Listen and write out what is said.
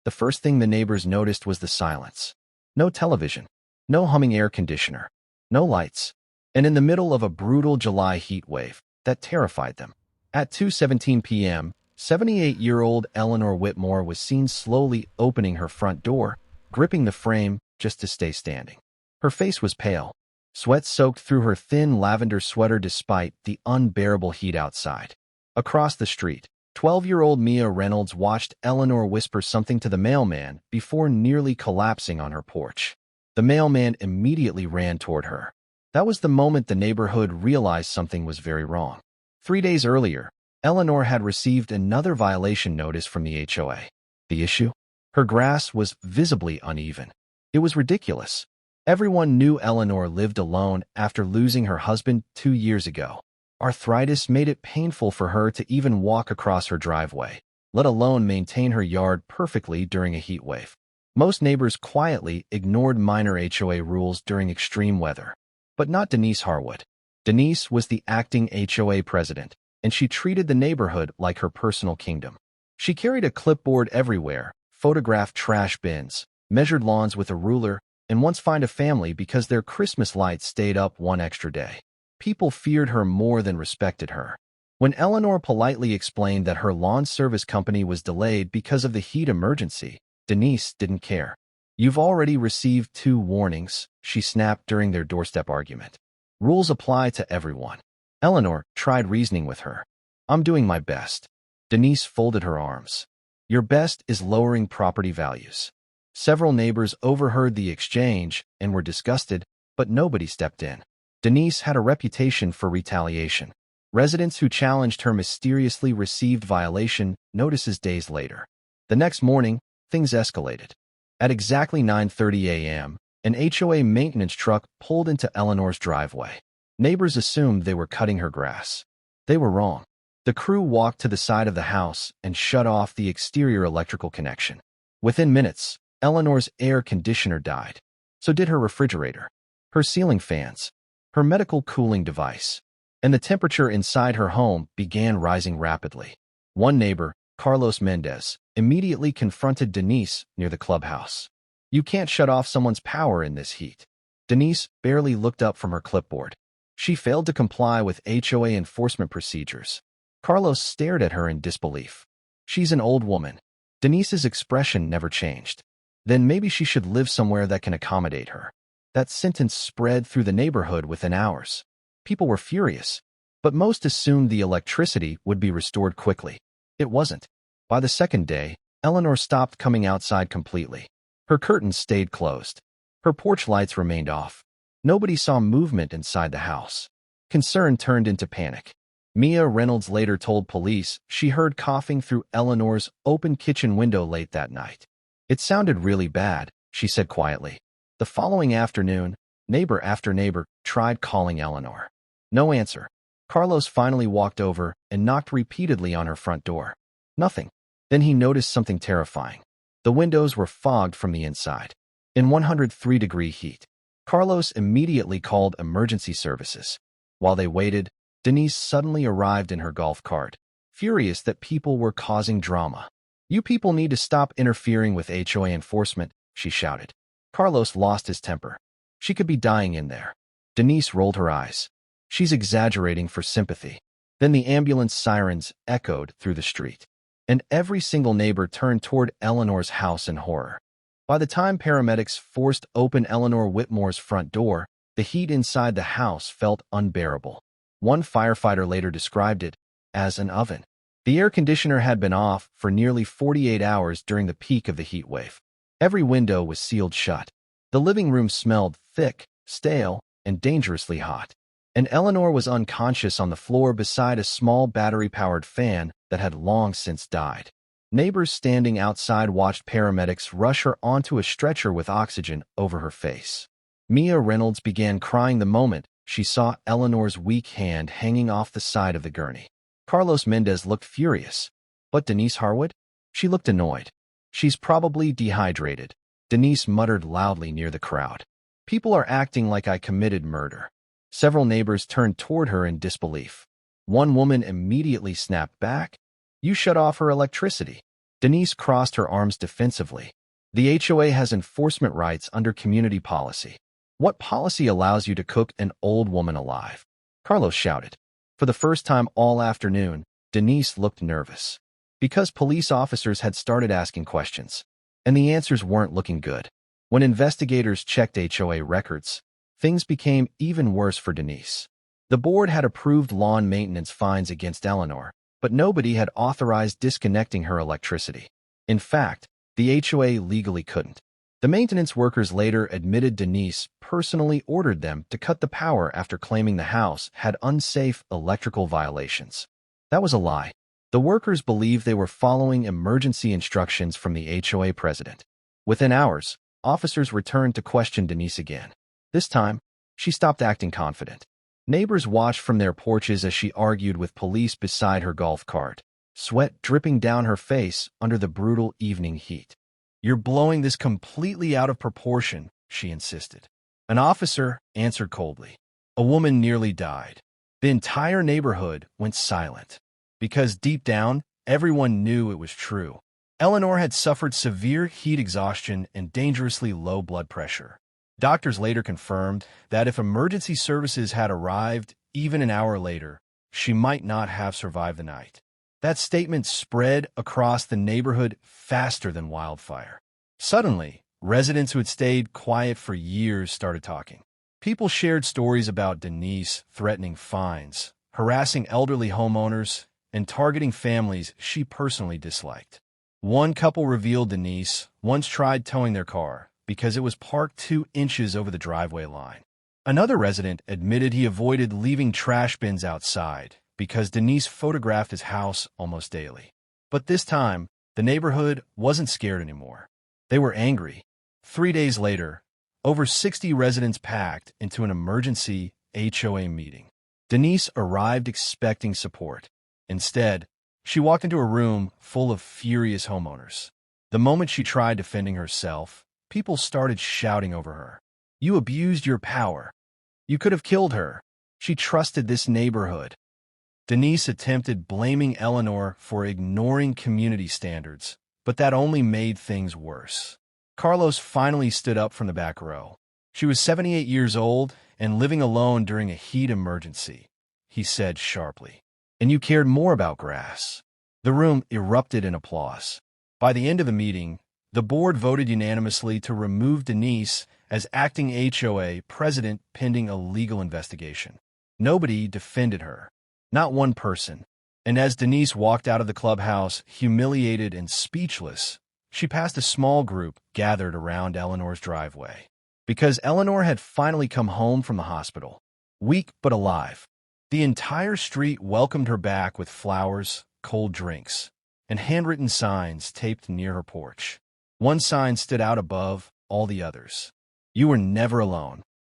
The first thing the neighbors noticed was the silence. No television, no humming air conditioner, no lights, and in the middle of a brutal July heat wave that terrified them. At 2:17 p.m., 78-year-old Eleanor Whitmore was seen slowly opening her front door, gripping the frame just to stay standing. Her face was pale. Sweat soaked through her thin lavender sweater despite the unbearable heat outside. Across the street, 12-year-old Mia Reynolds watched Eleanor whisper something to the mailman before nearly collapsing on her porch. The mailman immediately ran toward her. That was the moment the neighborhood realized something was very wrong. 3 days earlier, Eleanor had received another violation notice from the HOA. The issue? Her grass was visibly uneven. It was ridiculous. Everyone knew Eleanor lived alone after losing her husband 2 years ago. Arthritis made it painful for her to even walk across her driveway, let alone maintain her yard perfectly during a heat wave. Most neighbors quietly ignored minor HOA rules during extreme weather. But not Denise Harwood. Denise was the acting HOA president, and she treated the neighborhood like her personal kingdom. She carried a clipboard everywhere, photographed trash bins, measured lawns with a ruler, and once fined a family because their Christmas lights stayed up one extra day. People feared her more than respected her. When Eleanor politely explained that her lawn service company was delayed because of the heat emergency, Denise didn't care. "You've already received 2 warnings," she snapped during their doorstep argument. "Rules apply to everyone." Eleanor tried reasoning with her. "I'm doing my best." Denise folded her arms. "Your best is lowering property values." Several neighbors overheard the exchange and were disgusted, but nobody stepped in. Denise had a reputation for retaliation. Residents who challenged her mysteriously received violation notices days later. The next morning, things escalated. At exactly 9:30 a.m., an HOA maintenance truck pulled into Eleanor's driveway. Neighbors assumed they were cutting her grass. They were wrong. The crew walked to the side of the house and shut off the exterior electrical connection. Within minutes, Eleanor's air conditioner died. So did her refrigerator, her ceiling fans, her medical cooling device, and the temperature inside her home began rising rapidly. One neighbor, Carlos Mendez, immediately confronted Denise near the clubhouse. "You can't shut off someone's power in this heat." Denise barely looked up from her clipboard. She failed to comply with HOA enforcement procedures. Carlos stared at her in disbelief. "She's an old woman." Denise's expression never changed. "Then maybe she should live somewhere that can accommodate her." That sentence spread through the neighborhood within hours. People were furious, but most assumed the electricity would be restored quickly. It wasn't. By the second day, Eleanor stopped coming outside completely. Her curtains stayed closed. Her porch lights remained off. Nobody saw movement inside the house. Concern turned into panic. Mia Reynolds later told police she heard coughing through Eleanor's open kitchen window late that night. "It sounded really bad," she said quietly. The following afternoon, neighbor after neighbor tried calling Eleanor. No answer. Carlos finally walked over and knocked repeatedly on her front door. Nothing. Then he noticed something terrifying. The windows were fogged from the inside. In 103-degree heat. Carlos immediately called emergency services. While they waited, Denise suddenly arrived in her golf cart, furious that people were causing drama. "You people need to stop interfering with HOA enforcement," she shouted. Carlos lost his temper. She could be dying in there. Denise rolled her eyes. She's exaggerating for sympathy. Then the ambulance sirens echoed through the street, and every single neighbor turned toward Eleanor's house in horror. By the time paramedics forced open Eleanor Whitmore's front door, the heat inside the house felt unbearable. One firefighter later described it as an oven. The air conditioner had been off for nearly 48 hours during the peak of the heat wave. Every window was sealed shut. The living room smelled thick, stale, and dangerously hot. And Eleanor was unconscious on the floor beside a small battery-powered fan that had long since died. Neighbors standing outside watched paramedics rush her onto a stretcher with oxygen over her face. Mia Reynolds began crying the moment she saw Eleanor's weak hand hanging off the side of the gurney. Carlos Mendez looked furious. But Denise Harwood? She looked annoyed. "She's probably dehydrated," Denise muttered loudly near the crowd. "People are acting like I committed murder." Several neighbors turned toward her in disbelief. One woman immediately snapped back. "You shut off her electricity." Denise crossed her arms defensively. The HOA has enforcement rights under community policy. What policy allows you to cook an old woman alive? Carlos shouted. For the first time all afternoon, Denise looked nervous. Because police officers had started asking questions, and the answers weren't looking good. When investigators checked HOA records, things became even worse for Denise. The board had approved lawn maintenance fines against Eleanor, but nobody had authorized disconnecting her electricity. In fact, the HOA legally couldn't. The maintenance workers later admitted Denise personally ordered them to cut the power after claiming the house had unsafe electrical violations. That was a lie. The workers believed they were following emergency instructions from the HOA president. Within hours, officers returned to question Denise again. This time, she stopped acting confident. Neighbors watched from their porches as she argued with police beside her golf cart, sweat dripping down her face under the brutal evening heat. "You're blowing this completely out of proportion," she insisted. An officer answered coldly. A woman nearly died. The entire neighborhood went silent. Because deep down, everyone knew it was true. Eleanor had suffered severe heat exhaustion and dangerously low blood pressure. Doctors later confirmed that if emergency services had arrived even an hour later, she might not have survived the night. That statement spread across the neighborhood faster than wildfire. Suddenly, residents who had stayed quiet for years started talking. People shared stories about Denise threatening fines, harassing elderly homeowners, and targeting families she personally disliked. One couple revealed Denise once tried towing their car because it was parked 2 inches over the driveway line. Another resident admitted he avoided leaving trash bins outside because Denise photographed his house almost daily. But this time, the neighborhood wasn't scared anymore. They were angry. 3 days later, over 60 residents packed into an emergency HOA meeting. Denise arrived expecting support. Instead, she walked into a room full of furious homeowners. The moment she tried defending herself, people started shouting over her. "You abused your power. You could have killed her. She trusted this neighborhood." Denise attempted blaming Eleanor for ignoring community standards, but that only made things worse. Carlos finally stood up from the back row. She was 78 years old and living alone during a heat emergency, he said sharply. "And you cared more about grass." The room erupted in applause. By the end of the meeting, the board voted unanimously to remove Denise as acting HOA president pending a legal investigation. Nobody defended her. Not one person. And as Denise walked out of the clubhouse, humiliated and speechless, she passed a small group gathered around Eleanor's driveway. Because Eleanor had finally come home from the hospital, weak but alive. The entire street welcomed her back with flowers, cold drinks, and handwritten signs taped near her porch. One sign stood out above all the others. "You were never alone."